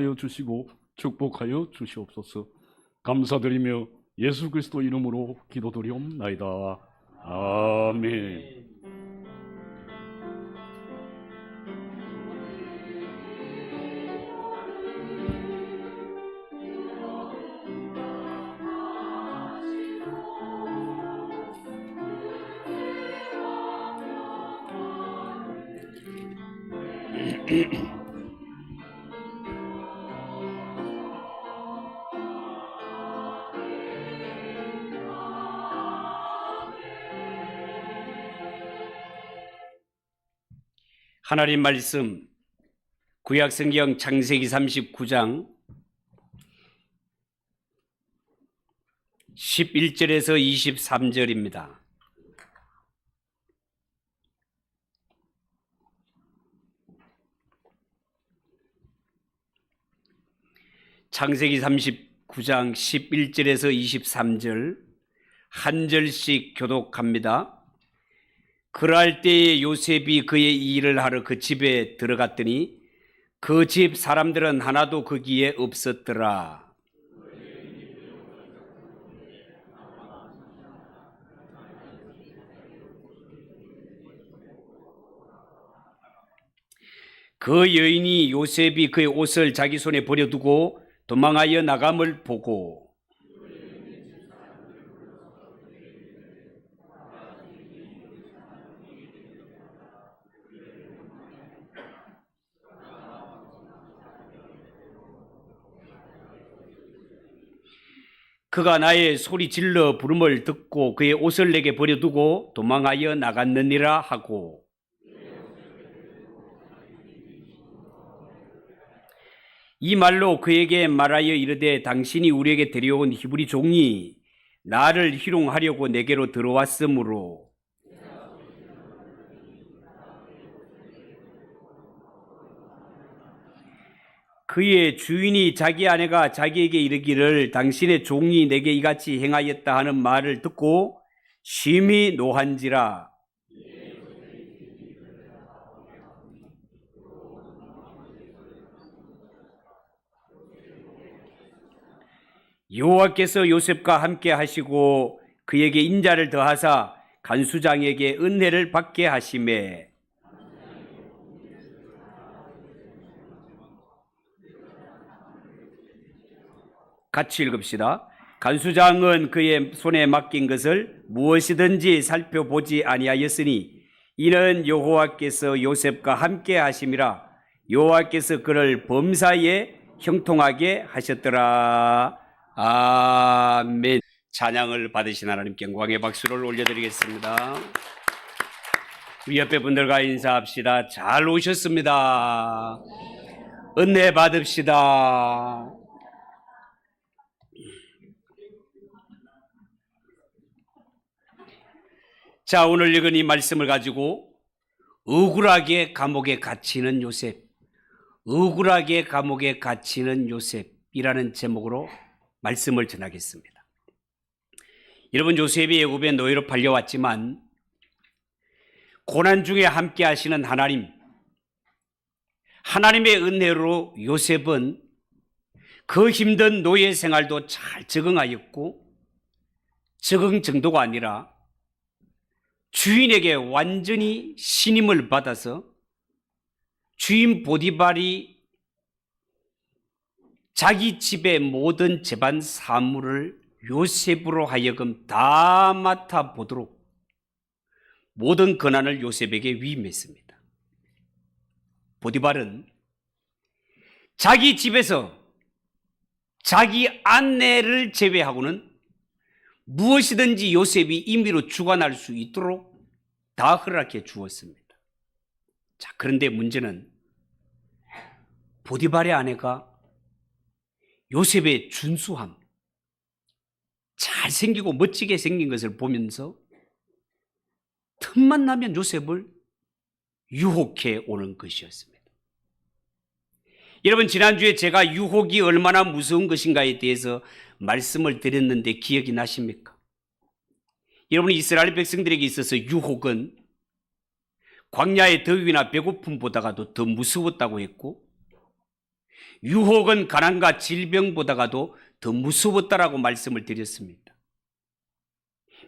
주시고 축복하여 주시옵소서. 감사드리며 예수 그리스도 이름으로 기도드리옵나이다. 아멘. 하나님 말씀 구약성경 창세기 39장 11절에서 23절입니다. 창세기 39장 11절에서 23절 한 절씩 교독합니다. 그럴 때에 요셉이 그의 일을 하러 그 집에 들어갔더니 그 집 사람들은 하나도 거기에 없었더라. 그 여인이 요셉이 그의 옷을 자기 손에 버려두고 도망하여 나감을 보고 그가 나의 소리 질러 부름을 듣고 그의 옷을 내게 버려두고 도망하여 나갔느니라 하고 이 말로 그에게 말하여 이르되 당신이 우리에게 데려온 히브리 종이 나를 희롱하려고 내게로 들어왔으므로 그의 주인이 자기 아내가 자기에게 이르기를 당신의 종이 내게 이같이 행하였다 하는 말을 듣고 심히 노한지라. 여호와께서 요셉과 함께 하시고 그에게 인자를 더하사 간수장에게 은혜를 받게 하시매 같이 읽읍시다. 간수장은 그의 손에 맡긴 것을 무엇이든지 살펴보지 아니하였으니 이는 여호와께서 요셉과 함께 하심이라. 여호와께서 그를 범사에 형통하게 하셨더라. 아멘. 찬양을 받으신 하나님께 영광의 박수를 올려드리겠습니다. 우리 옆에 분들과 인사합시다. 잘 오셨습니다. 은혜 받읍시다. 자, 오늘 읽은 이 말씀을 가지고 억울하게 감옥에 갇히는 요셉, 억울하게 감옥에 갇히는 요셉이라는 제목으로 말씀을 전하겠습니다. 여러분, 요셉이 애굽의 노예로 팔려왔지만 고난 중에 함께 하시는 하나님의 은혜로 요셉은 그 힘든 노예 생활도 잘 적응하였고, 적응 정도가 아니라 주인에게 완전히 신임을 받아서 주인 보디발이 자기 집의 모든 재반 사무를 요셉으로 하여금 다 맡아보도록 모든 권한을 요셉에게 위임했습니다. 보디발은 자기 집에서 자기 아내를 제외하고는 무엇이든지 요셉이 임의로 주관할 수 있도록 다 허락해 주었습니다. 자, 그런데 문제는 보디발의 아내가 요셉의 준수함, 잘생기고 멋지게 생긴 것을 보면서 틈만 나면 요셉을 유혹해 오는 것이었습니다. 여러분, 지난주에 제가 유혹이 얼마나 무서운 것인가에 대해서 말씀을 드렸는데 기억이 나십니까? 여러분, 이스라엘 백성들에게 있어서 유혹은 광야의 더위나 배고픔보다도 더 무서웠다고 했고, 유혹은 가난과 질병보다가도 더 무서웠다라고 말씀을 드렸습니다.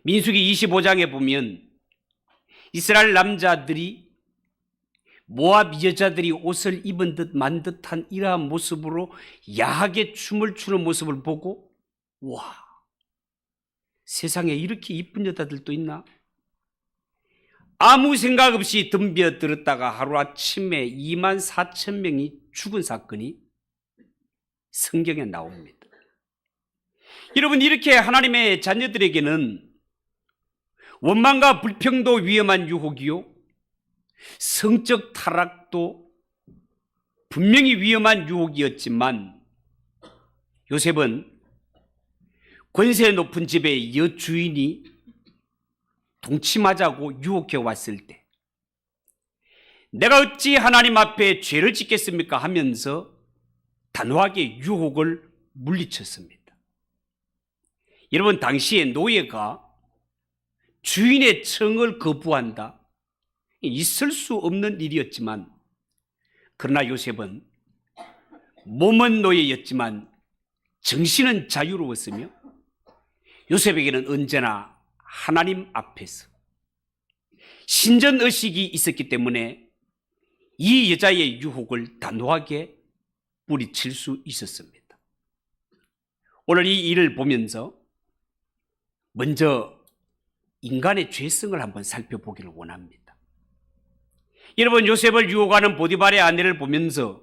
민수기 25장에 보면 이스라엘 남자들이 모압 여자들이 옷을 입은 듯 만 듯한 이러한 모습으로 야하게 춤을 추는 모습을 보고, 와, 세상에 이렇게 이쁜 여자들도 있나? 아무 생각 없이 덤벼들었다가 하루아침에 24,000명이 죽은 사건이 성경에 나옵니다. 여러분, 이렇게 하나님의 자녀들에게는 원망과 불평도 위험한 유혹이요, 성적 타락도 분명히 위험한 유혹이었지만, 요셉은 권세 높은 집의 여주인이 동침하자고 유혹해 왔을 때 내가 어찌 하나님 앞에 죄를 짓겠습니까 하면서 단호하게 유혹을 물리쳤습니다. 여러분, 당시에 노예가 주인의 청을 거부한다, 있을 수 없는 일이었지만, 그러나 요셉은 몸은 노예였지만 정신은 자유로웠으며 요셉에게는 언제나 하나님 앞에서 신전의식이 있었기 때문에 이 여자의 유혹을 단호하게 뿌리칠 수 있었습니다. 오늘 이 일을 보면서 먼저 인간의 죄성을 한번 살펴보기를 원합니다. 여러분, 요셉을 유혹하는 보디발의 아내를 보면서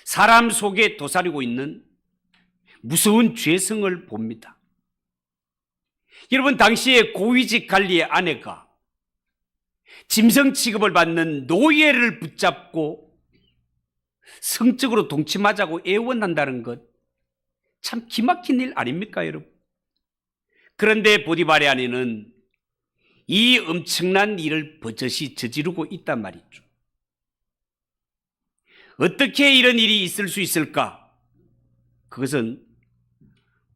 사람 속에 도사리고 있는 무서운 죄성을 봅니다. 여러분, 당시에 고위직 관리의 아내가 짐승 취급을 받는 노예를 붙잡고 성적으로 동침하자고 애원한다는 것, 참 기막힌 일 아닙니까, 여러분? 그런데 보디발의 아내는 이 엄청난 일을 버젓이 저지르고 있단 말이죠. 어떻게 이런 일이 있을 수 있을까? 그것은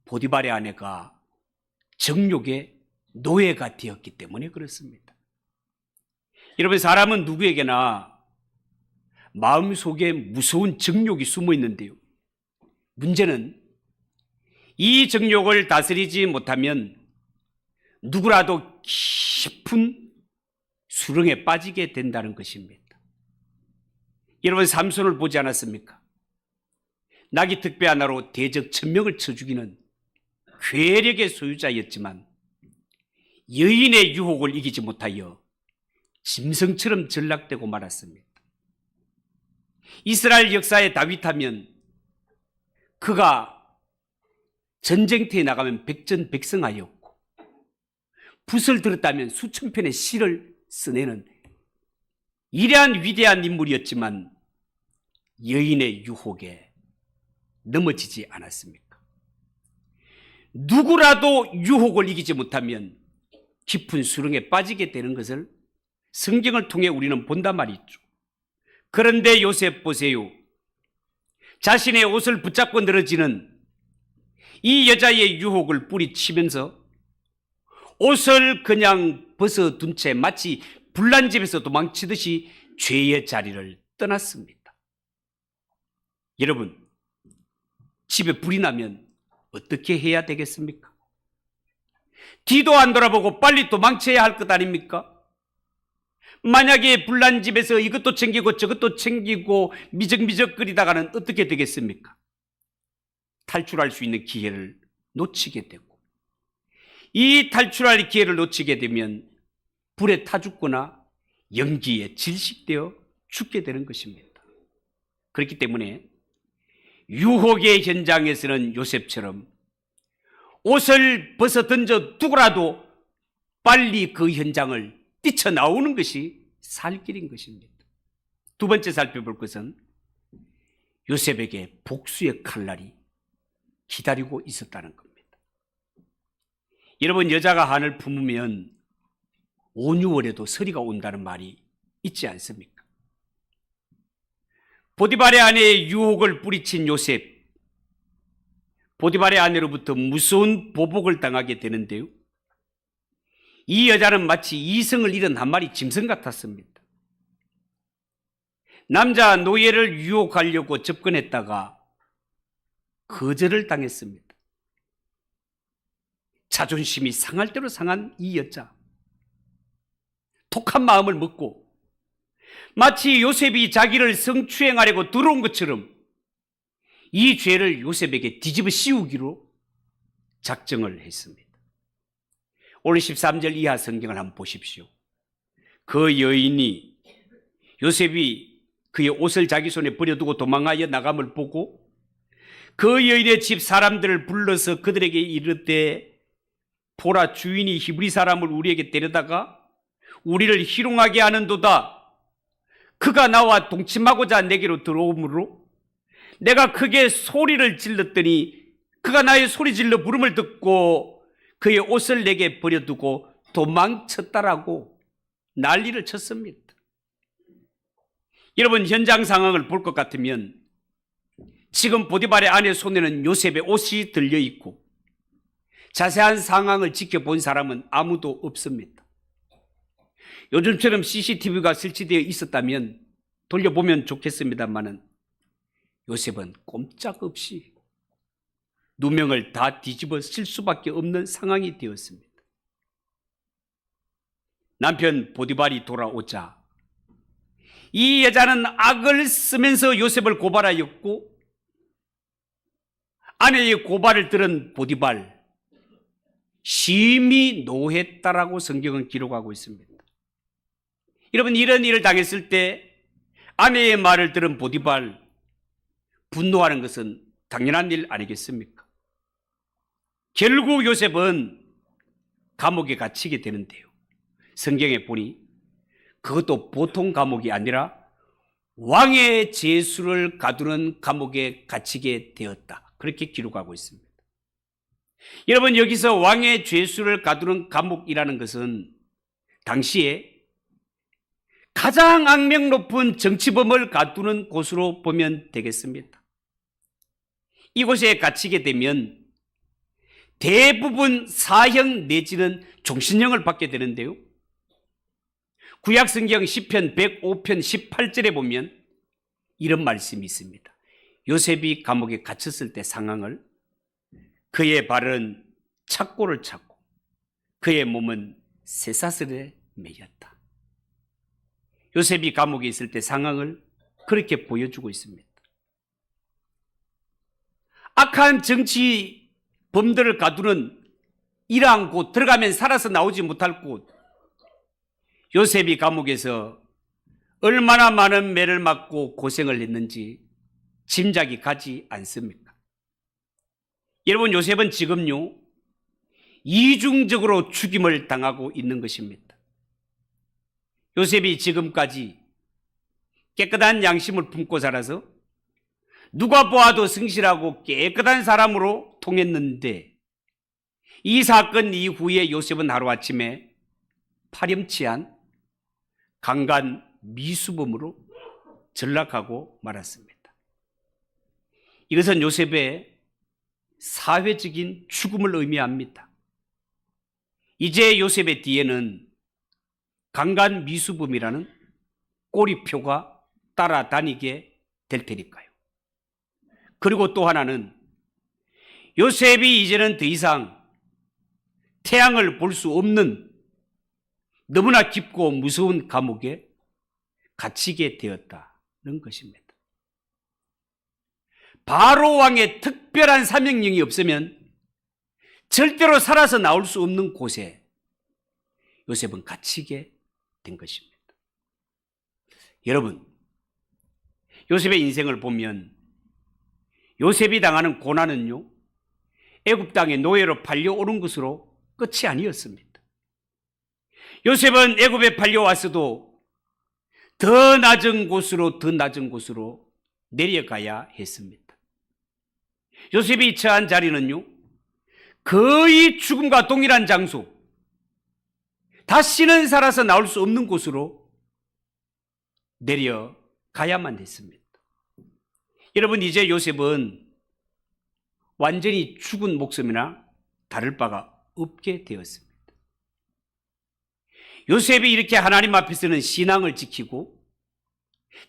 보디발의 아내가 정욕의 노예가 되었기 때문에 그렇습니다. 여러분, 사람은 누구에게나 마음속에 무서운 정욕이 숨어 있는데요, 문제는 이 정욕을 다스리지 못하면 누구라도 깊은 수렁에 빠지게 된다는 것입니다. 여러분, 삼손을 보지 않았습니까? 나귀 특배 하나로 대적 1000명을 쳐 죽이는 괴력의 소유자였지만 여인의 유혹을 이기지 못하여 짐승처럼 전락되고 말았습니다. 이스라엘 역사에 다윗하면 그가 전쟁터에 나가면 백전백승하였고 붓을 들었다면 수천 편의 시를 써내는 이러한 위대한 인물이었지만 여인의 유혹에 넘어지지 않았습니까? 누구라도 유혹을 이기지 못하면 깊은 수렁에 빠지게 되는 것을 성경을 통해 우리는 본단 말이죠. 그런데 요셉 보세요. 자신의 옷을 붙잡고 늘어지는 이 여자의 유혹을 뿌리치면서 옷을 그냥 벗어둔 채 마치 불난 집에서 도망치듯이 죄의 자리를 떠났습니다. 여러분, 집에 불이 나면 어떻게 해야 되겠습니까? 뒤도 안 돌아보고 빨리 도망쳐야 할 것 아닙니까? 만약에 불난 집에서 이것도 챙기고 저것도 챙기고 미적미적거리다가는 어떻게 되겠습니까? 탈출할 수 있는 기회를 놓치게 되고, 이 탈출할 기회를 놓치게 되면 불에 타 죽거나 연기에 질식되어 죽게 되는 것입니다. 그렇기 때문에 유혹의 현장에서는 요셉처럼 옷을 벗어 던져 두고라도 빨리 그 현장을 뛰쳐나오는 것이 살 길인 것입니다. 두 번째 살펴볼 것은 요셉에게 복수의 칼날이 기다리고 있었다는 겁니다. 여러분, 여자가 한을 품으면 5,6월에도 서리가 온다는 말이 있지 않습니까? 보디발의 아내의 유혹을 뿌리친 요셉, 보디발의 아내로부터 무서운 보복을 당하게 되는데요, 이 여자는 마치 이성을 잃은 한 마리 짐승 같았습니다. 남자 노예를 유혹하려고 접근했다가 거절을 당했습니다. 자존심이 상할 대로 상한 이 여자, 독한 마음을 먹고 마치 요셉이 자기를 성추행하려고 들어온 것처럼 이 죄를 요셉에게 뒤집어 씌우기로 작정을 했습니다. 오늘 13절 이하 성경을 한번 보십시오. 그 여인이 요셉이 그의 옷을 자기 손에 버려두고 도망하여 나감을 보고 그 여인의 집 사람들을 불러서 그들에게 이르되 보라, 주인이 히브리 사람을 우리에게 데려다가 우리를 희롱하게 하는도다. 그가 나와 동침하고자 내게로 들어오므로 내가 크게 소리를 질렀더니 그가 나의 소리 질러 부름을 듣고 그의 옷을 내게 버려두고 도망쳤다라고 난리를 쳤습니다. 여러분, 현장 상황을 볼 것 같으면 지금 보디발의 아내 손에는 요셉의 옷이 들려 있고 자세한 상황을 지켜본 사람은 아무도 없습니다. 요즘처럼 CCTV가 설치되어 있었다면 돌려보면 좋겠습니다만은 요셉은 꼼짝없이 누명을 다 뒤집어 쓸 수밖에 없는 상황이 되었습니다. 남편 보디발이 돌아오자 이 여자는 악을 쓰면서 요셉을 고발하였고 아내의 고발을 들은 보디발 심히 노했다라고 성경은 기록하고 있습니다. 여러분, 이런 일을 당했을 때 아내의 말을 들은 보디발 분노하는 것은 당연한 일 아니겠습니까? 결국 요셉은 감옥에 갇히게 되는데요. 성경에 보니 그것도 보통 감옥이 아니라 왕의 제수를 가두는 감옥에 갇히게 되었다. 그렇게 기록하고 있습니다. 여러분, 여기서 왕의 죄수를 가두는 감옥이라는 것은 당시에 가장 악명 높은 정치범을 가두는 곳으로 보면 되겠습니다. 이곳에 갇히게 되면 대부분 사형 내지는 종신형을 받게 되는데요. 구약성경 시편 105편 18절에 보면 이런 말씀이 있습니다. 요셉이 감옥에 갇혔을 때 상황을 그의 발은 착고를 찾고 그의 몸은 쇠사슬에 매였다. 요셉이 감옥에 있을 때 상황을 그렇게 보여주고 있습니다. 악한 정치범들을 가두는 이러한 곳, 들어가면 살아서 나오지 못할 곳, 요셉이 감옥에서 얼마나 많은 매를 맞고 고생을 했는지 짐작이 가지 않습니까? 여러분, 요셉은 지금요 이중적으로 죽임을 당하고 있는 것입니다. 요셉이 지금까지 깨끗한 양심을 품고 살아서 누가 보아도 성실하고 깨끗한 사람으로 통했는데 이 사건 이후에 요셉은 하루아침에 파렴치한 강간 미수범으로 전락하고 말았습니다. 이것은 요셉의 사회적인 죽음을 의미합니다. 이제 요셉의 뒤에는 강간 미수범이라는 꼬리표가 따라다니게 될 테니까요. 그리고 또 하나는 요셉이 이제는 더 이상 태양을 볼 수 없는 너무나 깊고 무서운 감옥에 갇히게 되었다는 것입니다. 바로 왕의 특별한 사명령이 없으면 절대로 살아서 나올 수 없는 곳에 요셉은 갇히게 된 것입니다. 여러분, 요셉의 인생을 보면 요셉이 당하는 고난은요 애굽 땅의 노예로 팔려오는 것으로 끝이 아니었습니다. 요셉은 애굽에 팔려왔어도 더 낮은 곳으로 내려가야 했습니다. 요셉이 처한 자리는요 거의 죽음과 동일한 장소, 다시는 살아서 나올 수 없는 곳으로 내려가야만 했습니다. 여러분, 이제 요셉은 완전히 죽은 목숨이나 다를 바가 없게 되었습니다. 요셉이 이렇게 하나님 앞에서는 신앙을 지키고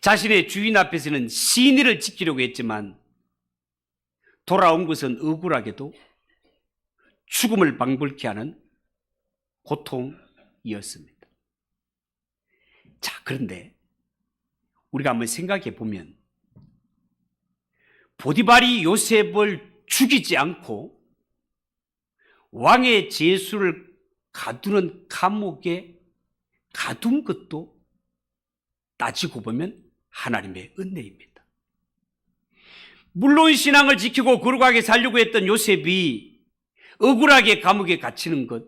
자신의 주인 앞에서는 신의를 지키려고 했지만 돌아온 것은 억울하게도 죽음을 방불케 하는 고통이었습니다. 자, 그런데 우리가 한번 생각해 보면 보디발이 요셉을 죽이지 않고 왕의 제수를 가두는 감옥에 가둔 것도 따지고 보면 하나님의 은혜입니다. 물론 신앙을 지키고 거룩하게 살려고 했던 요셉이 억울하게 감옥에 갇히는 것,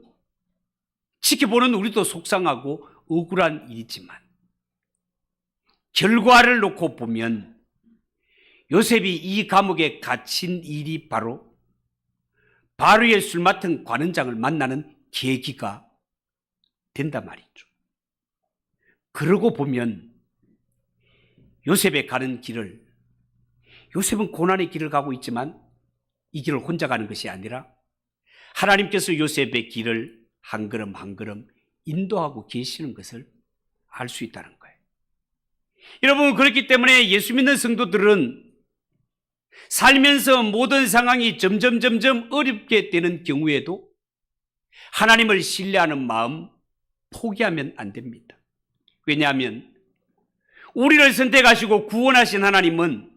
지켜보는 우리도 속상하고 억울한 일이지만 결과를 놓고 보면 요셉이 이 감옥에 갇힌 일이 바로 바로의 술 맡은 관원장을 만나는 계기가 된단 말이죠. 그러고 보면 요셉의 가는 길을, 요셉은 고난의 길을 가고 있지만 이 길을 혼자 가는 것이 아니라 하나님께서 요셉의 길을 한 걸음 한 걸음 인도하고 계시는 것을 알 수 있다는 거예요. 여러분, 그렇기 때문에 예수 믿는 성도들은 살면서 모든 상황이 점점 어렵게 되는 경우에도 하나님을 신뢰하는 마음 포기하면 안 됩니다. 왜냐하면 우리를 선택하시고 구원하신 하나님은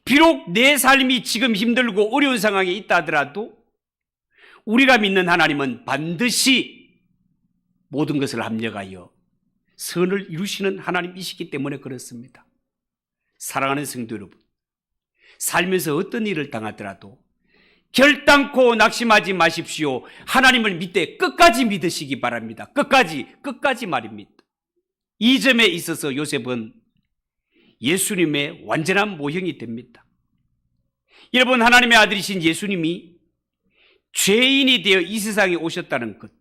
비록 내 삶이 지금 힘들고 어려운 상황에 있다 하더라도 우리가 믿는 하나님은 반드시 모든 것을 합력하여 선을 이루시는 하나님이시기 때문에 그렇습니다. 사랑하는 성도 여러분, 살면서 어떤 일을 당하더라도 결단코 낙심하지 마십시오. 하나님을 믿되 끝까지 믿으시기 바랍니다. 끝까지 말입니다. 이 점에 있어서 요셉은 예수님의 완전한 모형이 됩니다. 여러분, 하나님의 아들이신 예수님이 죄인이 되어 이 세상에 오셨다는 것,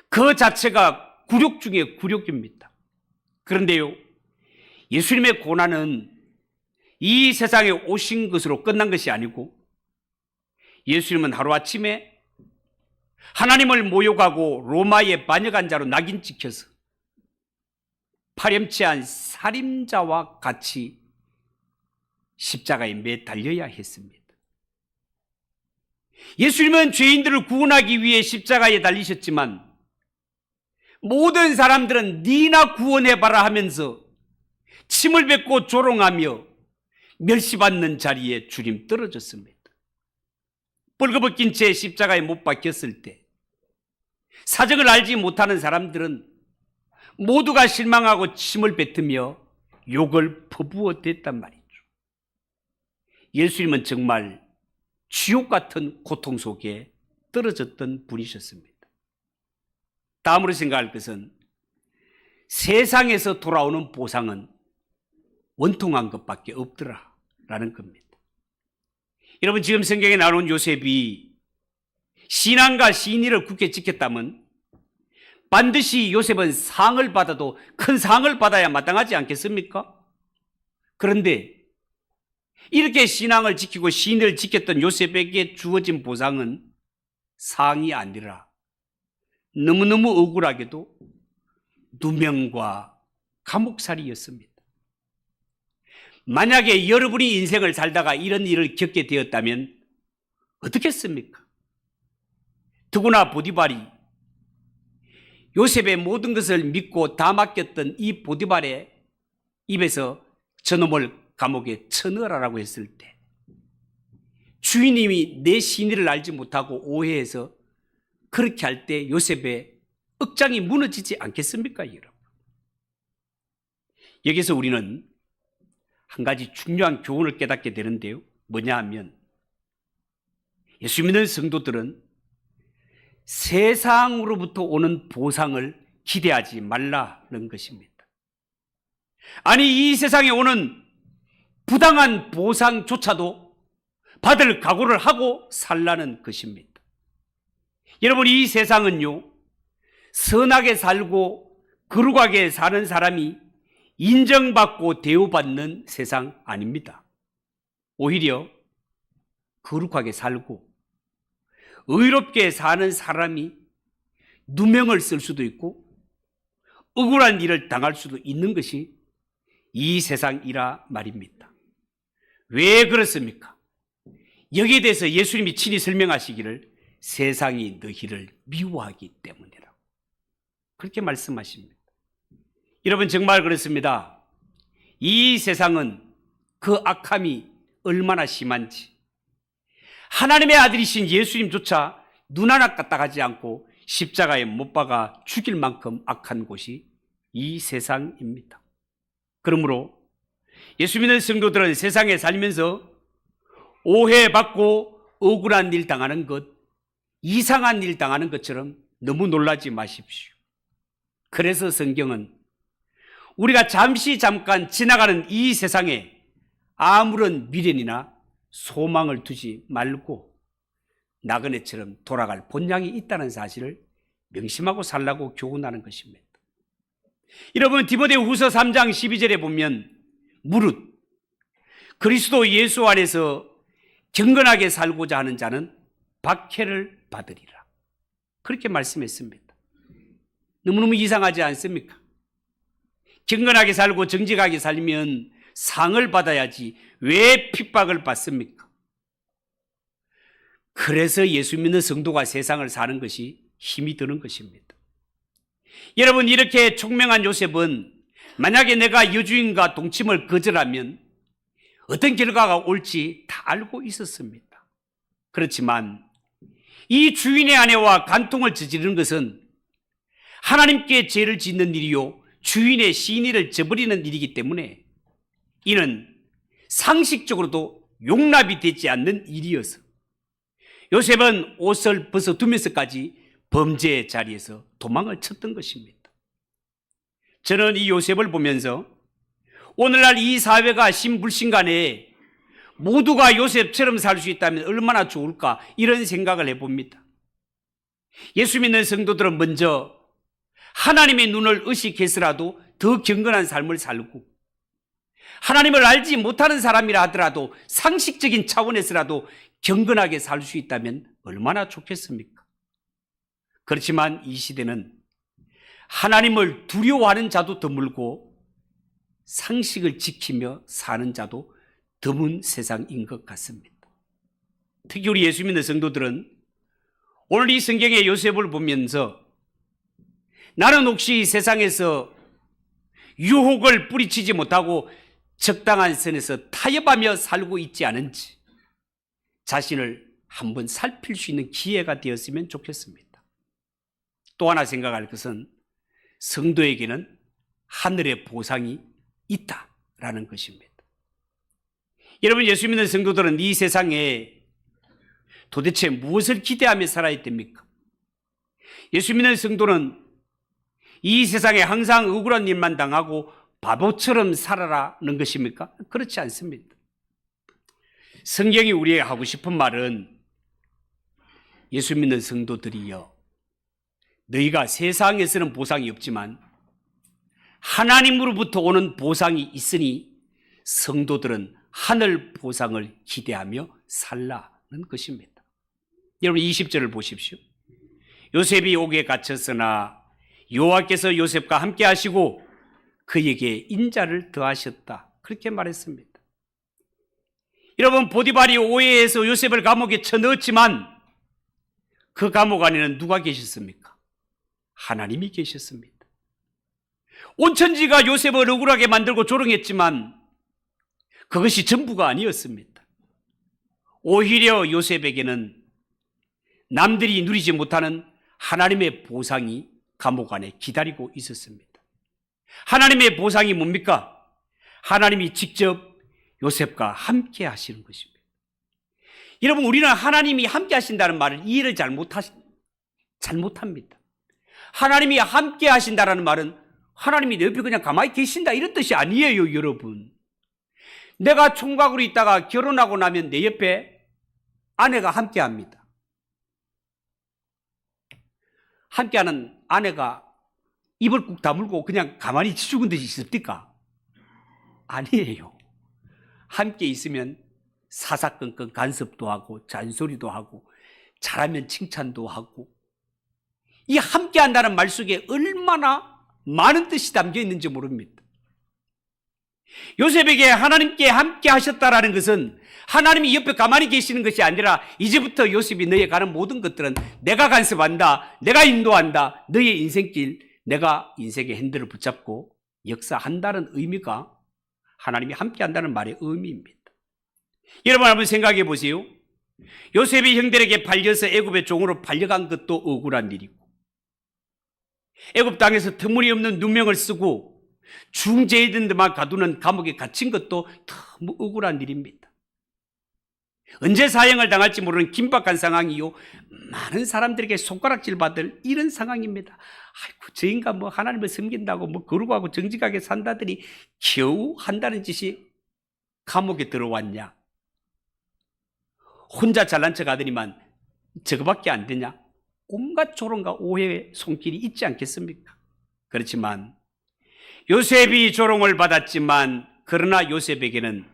그 자체가 굴욕 중에 굴욕입니다. 그런데요, 예수님의 고난은 이 세상에 오신 것으로 끝난 것이 아니고 예수님은 하루아침에 하나님을 모욕하고 로마의 반역한 자로 낙인 찍혀서 파렴치한 살인자와 같이 십자가에 매달려야 했습니다. 예수님은 죄인들을 구원하기 위해 십자가에 달리셨지만 모든 사람들은 니나 구원해봐라 하면서 침을 뱉고 조롱하며 멸시받는 자리에 주님 떨어졌습니다. 벌거벗긴 채 십자가에 못 박혔을 때 사정을 알지 못하는 사람들은 모두가 실망하고 침을 뱉으며 욕을 퍼부어 댔단 말이죠. 예수님은 정말 지옥 같은 고통 속에 떨어졌던 분이셨습니다. 다음으로 생각할 것은 세상에서 돌아오는 보상은 원통한 것밖에 없더라라는 겁니다. 여러분, 지금 성경에 나오는 요셉이 신앙과 신의를 굳게 지켰다면 반드시 요셉은 상을 받아도 큰 상을 받아야 마땅하지 않겠습니까? 그런데 이렇게 신앙을 지키고 신의를 지켰던 요셉에게 주어진 보상은 상이 아니라 너무너무 억울하게도 누명과 감옥살이였습니다. 만약에 여러분이 인생을 살다가 이런 일을 겪게 되었다면 어떻겠습니까? 더구나 보디발이 요셉의 모든 것을 믿고 다 맡겼던 이 보디발의 입에서 저놈을 감옥에 쳐넣으라고 했을 때 주인님이 내 신의를 알지 못하고 오해해서 그렇게 할 때 요셉의 억장이 무너지지 않겠습니까, 여러분? 여기서 우리는 한 가지 중요한 교훈을 깨닫게 되는데요. 뭐냐 하면 예수 믿는 성도들은 세상으로부터 오는 보상을 기대하지 말라는 것입니다. 아니, 이 세상에 오는 부당한 보상조차도 받을 각오를 하고 살라는 것입니다. 여러분, 이 세상은요, 선하게 살고 거룩하게 사는 사람이 인정받고 대우받는 세상 아닙니다. 오히려 거룩하게 살고 의롭게 사는 사람이 누명을 쓸 수도 있고 억울한 일을 당할 수도 있는 것이 이 세상이라 말입니다. 왜 그렇습니까? 여기에 대해서 예수님이 친히 설명하시기를 세상이 너희를 미워하기 때문이라고 그렇게 말씀하십니다. 여러분 정말 그렇습니다. 이 세상은 그 악함이 얼마나 심한지 하나님의 아들이신 예수님조차 눈 하나 까딱하지 않고 십자가에 못 박아 죽일 만큼 악한 곳이 이 세상입니다. 그러므로 예수 믿는 성도들은 세상에 살면서 오해받고 억울한 일 당하는 것, 이상한 일 당하는 것처럼 너무 놀라지 마십시오. 그래서 성경은 우리가 잠깐 지나가는 이 세상에 아무런 미련이나 소망을 두지 말고 나그네처럼 돌아갈 본향이 있다는 사실을 명심하고 살라고 교훈하는 것입니다. 여러분 디모데후서 3장 12절에 보면 무릇 그리스도 예수 안에서 경건하게 살고자 하는 자는 박해를 받으리라 그렇게 말씀했습니다. 너무너무 이상하지 않습니까? 경건하게 살고 정직하게 살면 상을 받아야지 왜 핍박을 받습니까? 그래서 예수 믿는 성도가 세상을 사는 것이 힘이 드는 것입니다. 여러분 이렇게 총명한 요셉은 만약에 내가 여주인과 동침을 거절하면 어떤 결과가 올지 다 알고 있었습니다. 그렇지만 이 주인의 아내와 간통을 저지르는 것은 하나님께 죄를 짓는 일이요 주인의 신의를 저버리는 일이기 때문에 이는 상식적으로도 용납이 되지 않는 일이어서 요셉은 옷을 벗어두면서까지 범죄의 자리에서 도망을 쳤던 것입니다. 저는 이 요셉을 보면서 오늘날 이 사회가 신불신간에 모두가 요셉처럼 살 수 있다면 얼마나 좋을까 이런 생각을 해봅니다. 예수 믿는 성도들은 먼저 하나님의 눈을 의식해서라도 더 경건한 삶을 살고 하나님을 알지 못하는 사람이라 하더라도 상식적인 차원에서라도 경건하게 살 수 있다면 얼마나 좋겠습니까? 그렇지만 이 시대는 하나님을 두려워하는 자도 드물고 상식을 지키며 사는 자도 드문 세상인 것 같습니다. 특히 우리 예수 믿는 성도들은 오늘 이 성경의 요셉을 보면서 나는 혹시 세상에서 유혹을 뿌리치지 못하고 적당한 선에서 타협하며 살고 있지 않은지 자신을 한번 살필 수 있는 기회가 되었으면 좋겠습니다. 또 하나 생각할 것은 성도에게는 하늘의 보상이 있다라는 것입니다. 여러분 예수 믿는 성도들은 이 세상에 도대체 무엇을 기대하며 살아야 됩니까? 예수 믿는 성도는 이 세상에 항상 억울한 일만 당하고 바보처럼 살아라는 것입니까? 그렇지 않습니다. 성경이 우리에게 하고 싶은 말은 예수 믿는 성도들이여 너희가 세상에서는 보상이 없지만 하나님으로부터 오는 보상이 있으니 성도들은 하늘 보상을 기대하며 살라는 것입니다. 여러분 20절을 보십시오. 요셉이 옥에 갇혔으나 여호와께서 요셉과 함께 하시고 그에게 인자를 더하셨다 그렇게 말했습니다. 여러분 보디발이 오해해서 요셉을 감옥에 쳐넣었지만 그 감옥 안에는 누가 계셨습니까? 하나님이 계셨습니다. 온천지가 요셉을 억울하게 만들고 조롱했지만 그것이 전부가 아니었습니다. 오히려 요셉에게는 남들이 누리지 못하는 하나님의 보상이 감옥 안에 기다리고 있었습니다. 하나님의 보상이 뭡니까? 하나님이 직접 요셉과 함께 하시는 것입니다. 여러분 우리는 하나님이 함께 하신다는 말을 이해를 잘못합니다. 하나님이 함께 하신다는 말은 하나님이 내 옆에 그냥 가만히 계신다 이런 뜻이 아니에요. 여러분 내가 총각으로 있다가 결혼하고 나면 내 옆에 아내가 함께 합니다. 함께하는 아내가 입을 꾹 다물고 그냥 가만히 죽은 듯이 있습니까? 아니에요. 함께 있으면 사사건건 간섭도 하고 잔소리도 하고 잘하면 칭찬도 하고 이 함께한다는 말 속에 얼마나 많은 뜻이 담겨 있는지 모릅니다. 요셉에게 하나님께 함께 하셨다라는 것은 하나님이 옆에 가만히 계시는 것이 아니라 이제부터 요셉이 너에 가는 모든 것들은 내가 간섭한다, 내가 인도한다, 너의 인생길, 내가 인생의 핸들을 붙잡고 역사한다는 의미가 하나님이 함께 한다는 말의 의미입니다. 여러분 한번 생각해 보세요. 요셉이 형들에게 팔려서 애굽의 종으로 팔려간 것도 억울한 일이고, 애굽 땅에서 터무니없는 누명을 쓰고 중재이던 데만 가두는 감옥에 갇힌 것도 너무 억울한 일입니다. 언제 사형을 당할지 모르는 긴박한 상황이요, 많은 사람들에게 손가락질 받을 이런 상황입니다. 아이고, 저 인간 뭐 하나님을 섬긴다고 뭐 거룩하고 정직하게 산다더니 겨우 한다는 짓이 감옥에 들어왔냐? 혼자 잘난 척 하더니만 저거밖에 안 되냐? 온갖 조롱과 오해의 손길이 있지 않겠습니까? 그렇지만 요셉이 조롱을 받았지만, 그러나 요셉에게는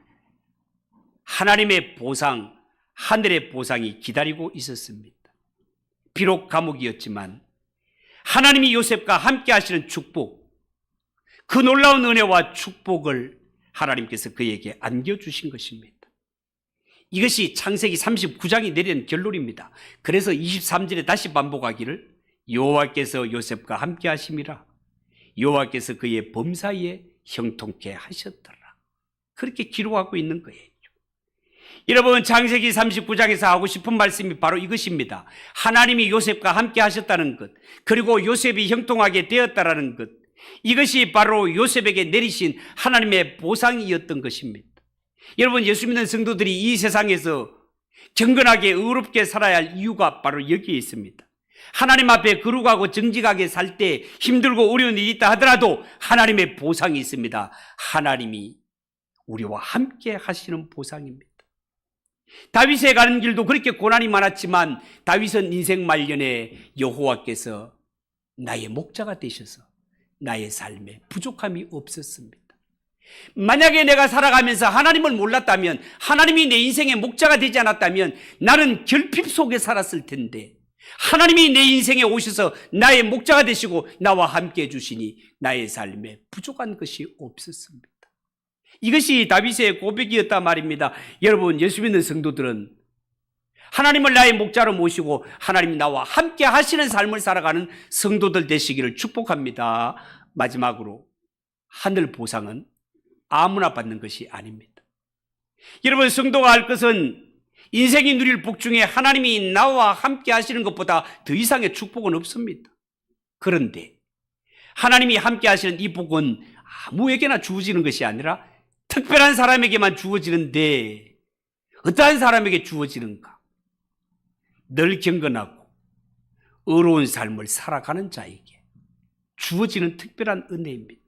하나님의 보상, 하늘의 보상이 기다리고 있었습니다. 비록 감옥이었지만 하나님이 요셉과 함께 하시는 축복, 그 놀라운 은혜와 축복을 하나님께서 그에게 안겨주신 것입니다. 이것이 창세기 39장이 내린 결론입니다. 그래서 23절에 다시 반복하기를 여호와께서 요셉과 함께 하심이라, 여호와께서 그의 범사에 형통케 하셨더라, 그렇게 기록하고 있는 거예요. 여러분, 창세기 39장에서 하고 싶은 말씀이 바로 이것입니다. 하나님이 요셉과 함께 하셨다는 것, 그리고 요셉이 형통하게 되었다라는 것, 이것이 바로 요셉에게 내리신 하나님의 보상이었던 것입니다. 여러분, 예수 믿는 성도들이 이 세상에서 경건하게 의롭게 살아야 할 이유가 바로 여기에 있습니다. 하나님 앞에 거룩하고 정직하게 살 때 힘들고 어려운 일이 있다 하더라도 하나님의 보상이 있습니다. 하나님이 우리와 함께 하시는 보상입니다. 다윗에 가는 길도 그렇게 고난이 많았지만 다윗은 인생 말년에 여호와께서 나의 목자가 되셔서 나의 삶에 부족함이 없었습니다. 만약에 내가 살아가면서 하나님을 몰랐다면, 하나님이 내 인생의 목자가 되지 않았다면 나는 결핍 속에 살았을 텐데, 하나님이 내 인생에 오셔서 나의 목자가 되시고 나와 함께 해주시니 나의 삶에 부족한 것이 없었습니다. 이것이 다윗의 고백이었단 말입니다. 여러분, 예수 믿는 성도들은 하나님을 나의 목자로 모시고 하나님이 나와 함께 하시는 삶을 살아가는 성도들 되시기를 축복합니다. 마지막으로, 하늘 보상은 아무나 받는 것이 아닙니다. 여러분, 성도가 할 것은 인생이 누릴 복 중에 하나님이 나와 함께 하시는 것보다 더 이상의 축복은 없습니다. 그런데 하나님이 함께 하시는 이 복은 아무에게나 주어지는 것이 아니라 특별한 사람에게만 주어지는데, 어떠한 사람에게 주어지는가? 늘 경건하고 의로운 삶을 살아가는 자에게 주어지는 특별한 은혜입니다.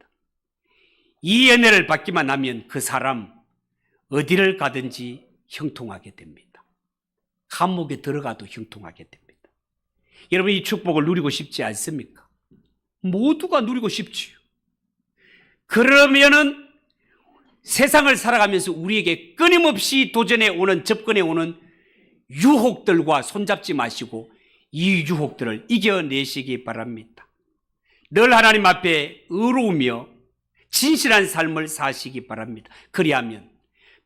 이 은혜를 받기만 하면 그 사람 어디를 가든지 형통하게 됩니다. 감옥에 들어가도 형통하게 됩니다. 여러분, 이 축복을 누리고 싶지 않습니까? 모두가 누리고 싶지요. 그러면은 세상을 살아가면서 우리에게 끊임없이 도전해 오는, 접근해 오는 유혹들과 손잡지 마시고 이 유혹들을 이겨내시기 바랍니다. 늘 하나님 앞에 의로우며 진실한 삶을 사시기 바랍니다. 그리하면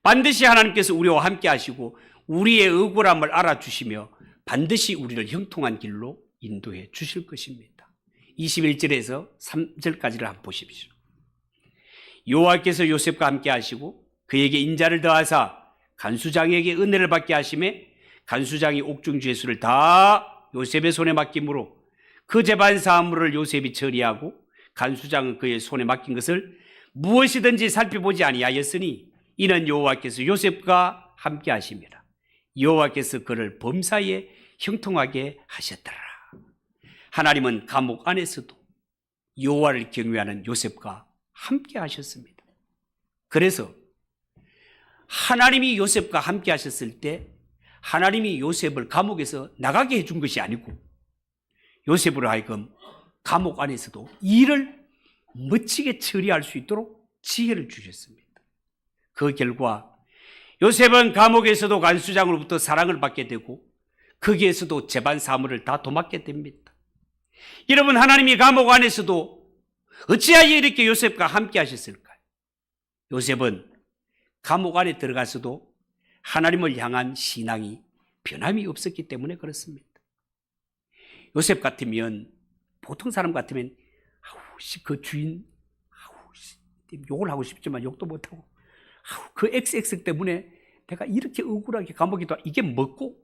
반드시 하나님께서 우리와 함께 하시고 우리의 억울함을 알아주시며 반드시 우리를 형통한 길로 인도해 주실 것입니다. 21절에서 3절까지를 한번 보십시오. 여호와께서 요셉과 함께 하시고 그에게 인자를 더하사 간수장에게 은혜를 받게 하심에 간수장이 옥중 죄수를 다 요셉의 손에 맡김으로 그 재반 사물을 요셉이 처리하고 간수장은 그의 손에 맡긴 것을 무엇이든지 살펴보지 아니하였으니 이는 여호와께서 요셉과 함께 하심이라. 여호와께서 그를 범사에 형통하게 하셨더라. 하나님은 감옥 안에서도 여호와를 경외하는 요셉과 함께 하셨습니다. 그래서 하나님이 요셉과 함께 하셨을 때 하나님이 요셉을 감옥에서 나가게 해준 것이 아니고 요셉으로 하여금 감옥 안에서도 일을 멋지게 처리할 수 있도록 지혜를 주셨습니다. 그 결과 요셉은 감옥에서도 간수장으로부터 사랑을 받게 되고 거기에서도 재반 사물을 다 도맡게 됩니다. 여러분, 하나님이 감옥 안에서도 어찌하여 이렇게 요셉과 함께 하셨을까요? 요셉은 감옥 안에 들어가서도 하나님을 향한 신앙이 변함이 없었기 때문에 그렇습니다. 요셉 같으면, 보통 사람 같으면 그 주인 욕을 하고 싶지만 욕도 못하고, 그 XX 때문에 내가 이렇게 억울하게 감옥에 둬, 이게 뭐고,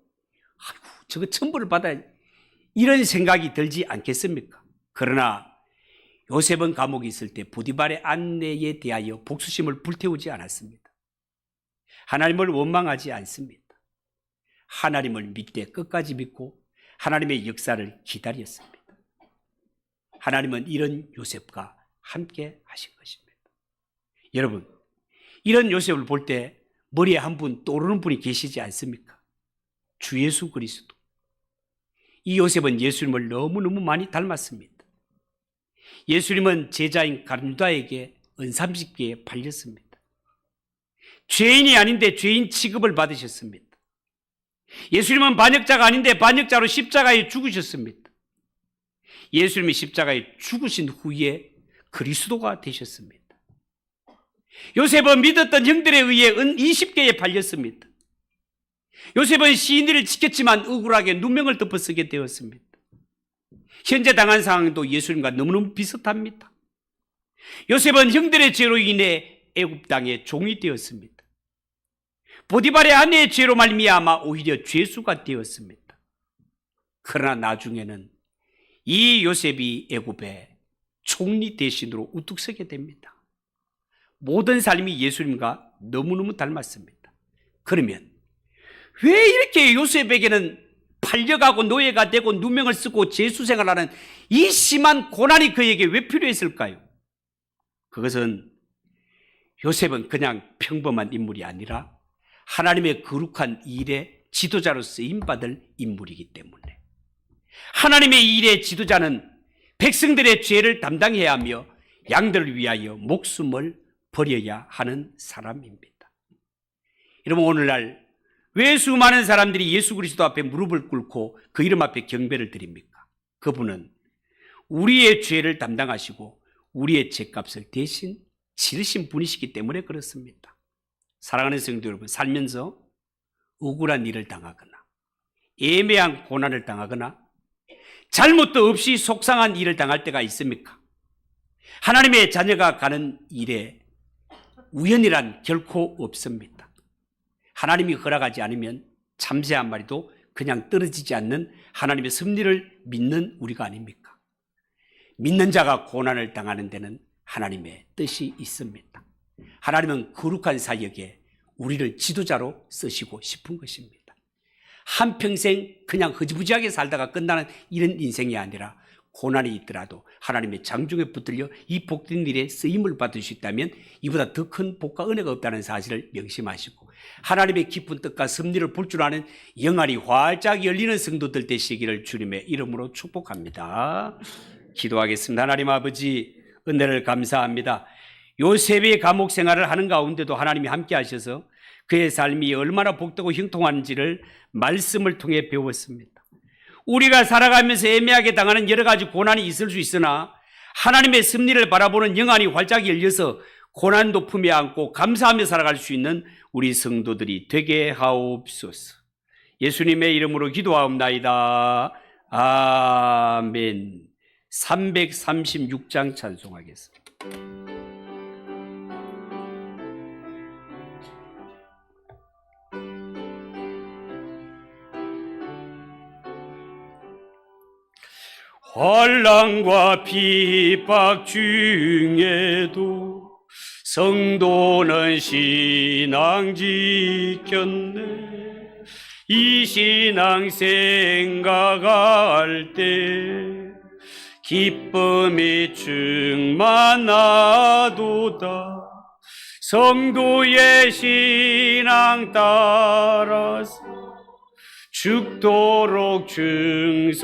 저거 천벌을 받아야, 이런 생각이 들지 않겠습니까? 그러나 요셉은 감옥에 있을 때 보디발의 아내에 대하여 복수심을 불태우지 않았습니다. 하나님을 원망하지 않습니다. 하나님을 믿되 끝까지 믿고 하나님의 역사를 기다렸습니다. 하나님은 이런 요셉과 함께 하신 것입니다. 여러분, 이런 요셉을 볼 때 머리에 한 분 떠오르는 분이 계시지 않습니까? 주 예수 그리스도. 이 요셉은 예수님을 너무너무 많이 닮았습니다. 예수님은 제자인 가룟유다에게 은삼십계에 팔렸습니다. 죄인이 아닌데 죄인 취급을 받으셨습니다. 예수님은 반역자가 아닌데 반역자로 십자가에 죽으셨습니다. 예수님이 십자가에 죽으신 후에 그리스도가 되셨습니다. 요셉은 믿었던 형들에 의해 은 20개에 팔렸습니다. 요셉은 시인들을 지켰지만 억울하게 누명을 덮어쓰게 되었습니다. 현재 당한 상황도 예수님과 너무너무 비슷합니다. 요셉은 형들의 죄로 인해 애굽 땅의 종이 되었습니다. 보디발의 아내의 죄로 말미암아 오히려 죄수가 되었습니다. 그러나 나중에는 이 요셉이 애굽의 총리 대신으로 우뚝 서게 됩니다. 모든 삶이 예수님과 너무너무 닮았습니다. 그러면 왜 이렇게 요셉에게는 팔려가고 노예가 되고 누명을 쓰고 죄수생활하는 이 심한 고난이 그에게 왜 필요했을까요? 그것은 요셉은 그냥 평범한 인물이 아니라 하나님의 거룩한 일의 지도자로 쓰임받을 인물이기 때문에, 하나님의 일의 지도자는 백성들의 죄를 담당해야 하며 양들을 위하여 목숨을 버려야 하는 사람입니다. 여러분, 오늘날 왜 수많은 사람들이 예수 그리스도 앞에 무릎을 꿇고 그 이름 앞에 경배를 드립니까? 그분은 우리의 죄를 담당하시고 우리의 죄값을 대신 치르신 분이시기 때문에 그렇습니다. 사랑하는 성도 여러분, 살면서 억울한 일을 당하거나 애매한 고난을 당하거나 잘못도 없이 속상한 일을 당할 때가 있습니까? 하나님의 자녀가 가는 일에 우연이란 결코 없습니다. 하나님이 허락하지 않으면 참새 한 마리도 그냥 떨어지지 않는 하나님의 섭리를 믿는 우리가 아닙니까? 믿는 자가 고난을 당하는 데는 하나님의 뜻이 있습니다. 하나님은 거룩한 사역에 우리를 지도자로 쓰시고 싶은 것입니다. 한평생 그냥 흐지부지하게 살다가 끝나는 이런 인생이 아니라 고난이 있더라도 하나님의 장중에 붙들려 이 복된 일에 쓰임을 받을 수 있다면 이보다 더 큰 복과 은혜가 없다는 사실을 명심하시고 하나님의 깊은 뜻과 섭리를 볼 줄 아는 영안이 활짝 열리는 성도들 되시기를 주님의 이름으로 축복합니다. 기도하겠습니다. 하나님 아버지, 은혜를 감사합니다. 요셉이 감옥 생활을 하는 가운데도 하나님이 함께 하셔서 그의 삶이 얼마나 복되고 형통한지를 말씀을 통해 배웠습니다. 우리가 살아가면서 애매하게 당하는 여러 가지 고난이 있을 수 있으나 하나님의 섭리를 바라보는 영안이 활짝 열려서 고난도 품에 안고 감사하며 살아갈 수 있는 우리 성도들이 되게 하옵소서. 예수님의 이름으로 기도하옵나이다. 아멘. 336장 찬송하겠습니다. 환난과 핍박 중에도 성도는 신앙 지켰네. 이 신앙 생각할 때 기쁨이 충만하도다. 성도의 신앙 따라서 죽도록 충성하길